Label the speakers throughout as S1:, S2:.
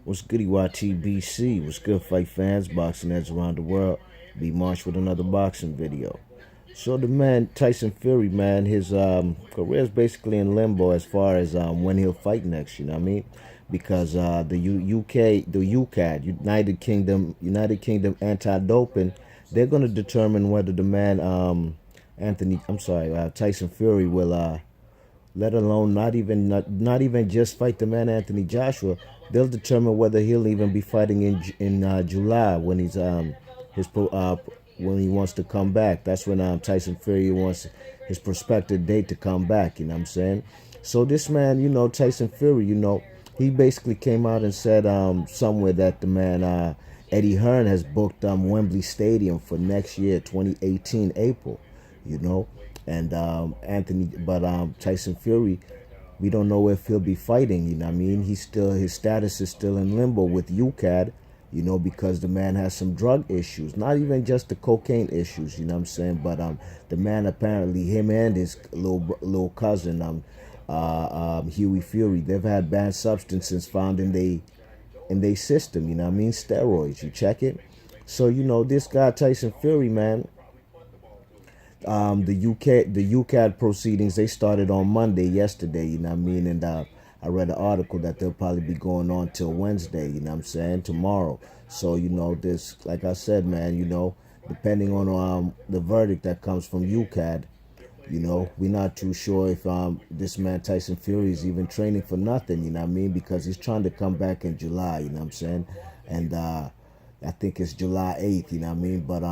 S1: What's good, YTBC? What's good, fight fans, boxing heads around the world? Be March with another boxing video. So the man Tyson Fury, man, his career is basically in limbo as far as when he'll fight next. You know what I mean? Because the UK, the UKAD, United Kingdom Anti-Doping, they're going to determine whether the man Tyson Fury will let alone not even just fight the man Anthony Joshua. They'll determine whether he'll even be fighting in July when he's his when he wants to come back. That's when Tyson Fury wants his prospective date to come back. You know what I'm saying? So this man, Tyson Fury, he basically came out and said somewhere that the man Eddie Hearn has booked Wembley Stadium for next year, 2018 April. You know, and Tyson Fury, we don't know if he'll be fighting. You know what I mean? His status is still in limbo with Ukad. Because the man has some drug issues, not even just the cocaine issues. You know what I'm saying? But the man apparently, him and his little cousin, Huey Fury, they've had banned substances found in they system. You know what I mean? Steroids. You check it. So this guy Tyson Fury, man. The UCAD proceedings, they started on Monday, yesterday, you know what I mean? And I read an article that they'll probably be going on till Wednesday, you know what I'm saying, tomorrow. So, this, like I said, man, depending on the verdict that comes from UCAD, we're not too sure if this man Tyson Fury is even training for nothing, you know what I mean? Because he's trying to come back in July, you know what I'm saying? And I think it's July 8th, you know what I mean? But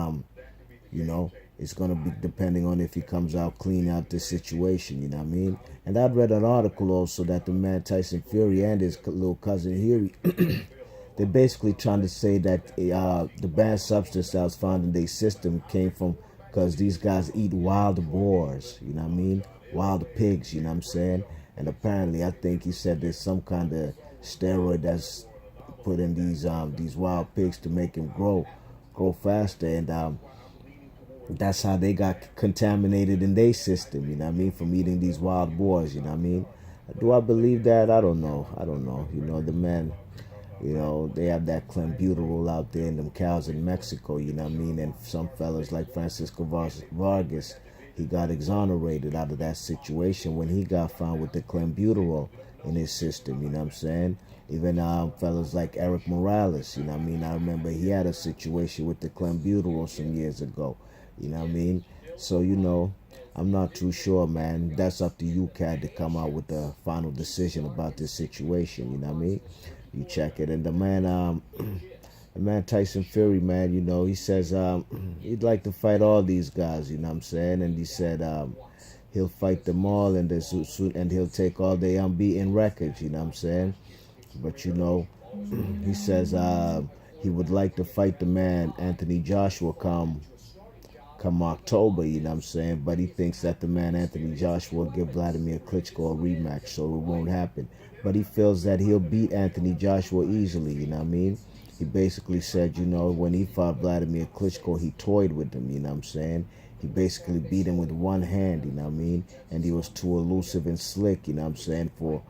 S1: it's going to be depending on if he comes out clean out this situation, you know what I mean? And I'd read an article also that the man Tyson Fury and his little cousin Huey, they're basically trying to say that the banned substance that was found in their system came from because these guys eat wild boars, you know what I mean? Wild pigs, you know what I'm saying? And apparently, I think he said there's some kind of steroid that's put in these wild pigs to make him grow faster, and that's how they got contaminated in their system, you know what I mean, from eating these wild boars, you know what I mean? Do I believe that? I don't know. The men, they have that clenbuterol out there in them cows in Mexico, you know what I mean? And some fellas like Francisco Vargas, he got exonerated out of that situation when he got found with the clenbuterol in his system, you know what I'm saying? Even fellas like Eric Morales, you know what I mean? I remember he had a situation with the clenbuterol some years ago. You know what I mean? So, I'm not too sure, man. That's up to you, Cat, to come out with the final decision about this situation. You know what I mean? You check it. And the man Tyson Fury, man, he says he'd like to fight all these guys, you know what I'm saying? And he said he'll fight them all and he'll take all their unbeaten records, you know what I'm saying? But, he says he would like to fight the man Anthony Joshua come October, you know what I'm saying? But he thinks that the man Anthony Joshua will give Vladimir Klitschko a rematch, so it won't happen. But he feels that he'll beat Anthony Joshua easily, you know what I mean? He basically said, when he fought Vladimir Klitschko, he toyed with him, you know what I'm saying? He basically beat him with one hand, you know what I mean? And he was too elusive and slick, you know what I'm saying, for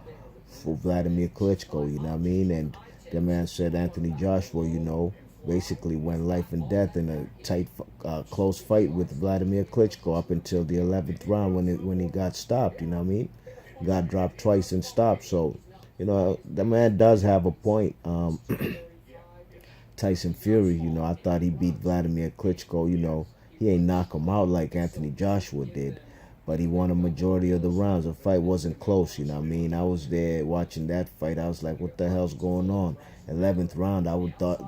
S1: Vladimir Klitschko, you know what I mean? And the man said Anthony Joshua, basically went life and death in a tight, close fight with Vladimir Klitschko up until the 11th round when he got stopped, you know what I mean? Got dropped twice and stopped. So, the man does have a point. Tyson Fury, I thought he beat Vladimir Klitschko, he ain't knock him out like Anthony Joshua did. But he won a majority of the rounds. The fight wasn't close, you know what I mean? I was there watching that fight. I was like, what the hell's going on? 11th round,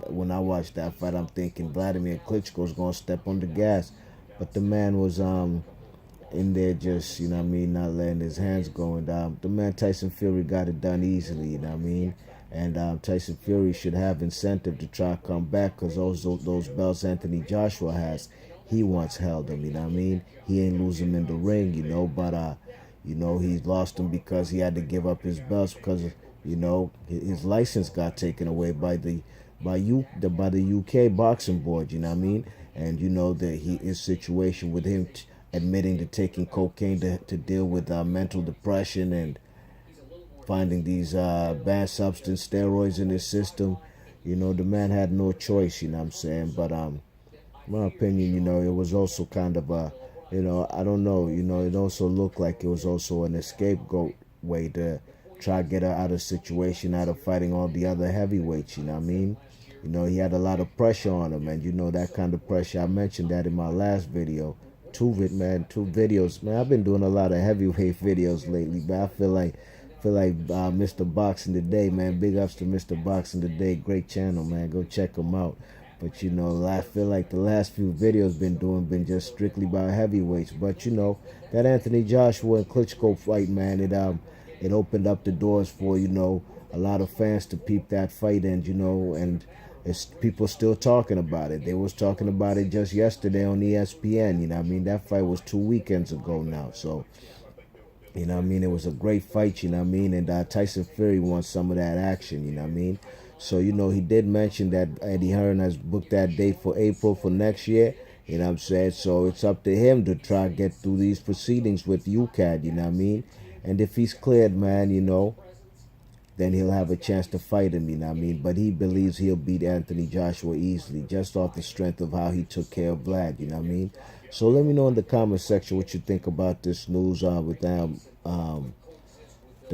S1: when I watched that fight, I'm thinking Vladimir Klitschko's going to step on the gas. But the man was in there just, you know what I mean, not letting his hands go. And the man Tyson Fury got it done easily, you know what I mean? And Tyson Fury should have incentive to try to come back because those belts Anthony Joshua has, he once held them, you know what I mean? He ain't losing them in the ring, but, he lost them because he had to give up his belts because, his license got taken away by the UK boxing board, you know what I mean? And his situation with him admitting to taking cocaine to deal with mental depression and finding these banned substance steroids in his system. You know, the man had no choice, you know what I'm saying? But my opinion, you know, it was also kind of a, you know, I don't know, you know, it also looked like it was also an scapegoat way to try to get her out of situation, out of fighting all the other heavyweights, you know what I mean? You know, he had a lot of pressure on him, and you know that kind of pressure. I mentioned that in my last video. Two videos, man. I've been doing a lot of heavyweight videos lately, but I feel like Mr. Boxing Today, man. Big ups to Mr. Boxing Today. Great channel, man. Go check him out. But you know, I feel like the last few videos been just strictly about heavyweights. But you know, that Anthony Joshua and Klitschko fight, man, it opened up the doors for, you know, a lot of fans to peep that fight, and you know, and it's people still talking about it. They was talking about it just yesterday on ESPN. You know what I mean? That fight was 2 weekends ago now. So you know what I mean? It was a great fight, you know what I mean? And Tyson Fury wants some of that action, you know what I mean? So, you know, he did mention that Eddie Hearn has booked that date for April for next year, you know what I'm saying? So it's up to him to try to get through these proceedings with Ukad, you know what I mean? And if he's cleared, man, you know, then he'll have a chance to fight him, you know what I mean? But he believes he'll beat Anthony Joshua easily, just off the strength of how he took care of Vlad, you know what I mean? So let me know in the comment section what you think about this news with the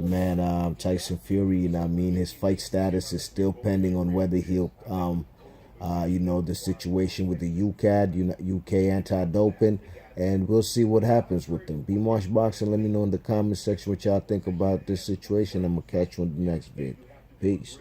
S1: man Tyson Fury, you know what I mean? His fight status is still pending on whether he'll, you know, the situation with the UKAD, UK anti-doping, and we'll see what happens with them. Be Marsh Boxing. Let me know in the comment section what y'all think about this situation. I'm going to catch you on the next vid. Peace.